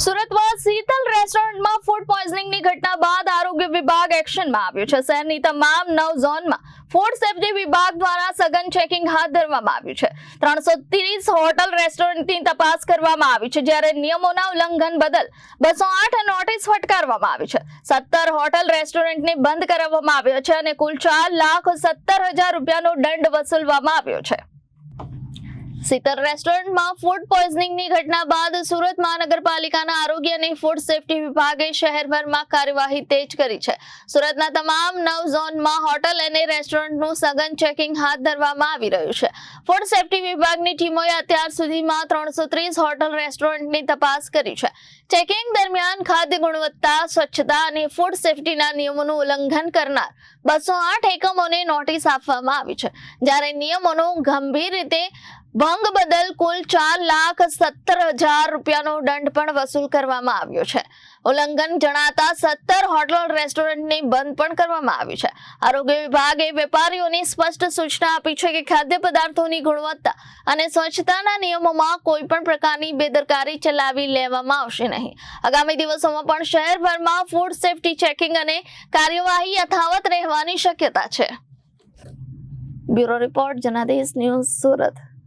સુરતમાં શીતલ રેસ્ટોરન્ટમાં ફૂડ પોઈઝનિંગની ઘટના બાદ આરોગ્ય વિભાગ એક્શનમાં આવ્યું છે। શહેરની તમામ 9 ઝોનમાં ફૂડ સેફ્ટી વિભાગ દ્વારા સઘન ચેકિંગ હાથ ધરવામાં આવ્યું છે। 330 હોટલ રેસ્ટોરન્ટની તપાસ કરવામાં આવી છે, જ્યારે નિયમોના ઉલ્લંઘન બદલ 208 નોટિસ ફટકારવામાં આવી છે। 17 હોટલ રેસ્ટોરન્ટને બંધ કરાવવામાં આવ્યા છે અને કુલ 4,70,000 રૂપિયાનો દંડ વસૂલવામાં આવ્યો છે। શીતલ રેસ્ટોરન્ટમાં ફૂડ પોઈઝનિંગની ઘટના બાદ સુરત મહાનગરપાલિકાના આરોગ્ય અને ફૂડ સેફ્ટી વિભાગે શહેરભરમાં કાર્યવાહી તેજ કરી છે। સુરતના તમામ 9 ઝોનમાં હોટલ અને રેસ્ટોરન્ટનું સઘન ચેકિંગ હાથ ધરવામાં આવી રહ્યું છે। ફૂડ સેફ્ટી વિભાગની ટીમોએ અત્યાર સુધીમાં 330 હોટલ રેસ્ટોરન્ટની તપાસ કરી છે। ચેકિંગ દરમિયાન ખાદ્ય ગુણવત્તા, સ્વચ્છતા અને ફૂડ સેફ્ટીના નિયમોનું ઉલ્લંઘન કરનાર 208 એકમોને નોટિસ આપવામાં આવી છે, જ્યારે નિયમોનો ગંભીર રીતે ભંગ બદલ કુલ 4,70,000 રૂપિયાનો દંડ પણ વસૂલ કરવામાં આવ્યો છે। ઉલ્લંઘન જણાતા 17 હોટલ રેસ્ટોરન્ટને બંધ પણ કરવામાં આવી છે। આરોગ્ય વિભાગે વેપારીઓને સ્પષ્ટ સૂચના આપી છે કે ખાદ્ય પદાર્થોની ગુણવત્તા અને સ્વચ્છતાના નિયમોમાં કોઈ પણ પ્રકારની બેદરકારી ચલાવી લેવામાં આવશે નહીં। આગામી દિવસોમાં પણ શહેરભરમાં ફૂડ સેફ્ટી ચેકિંગ અને કાર્યવાહી યથાવત રહેવાની શક્યતા છે। Bureau report, Janadesh news, Surat.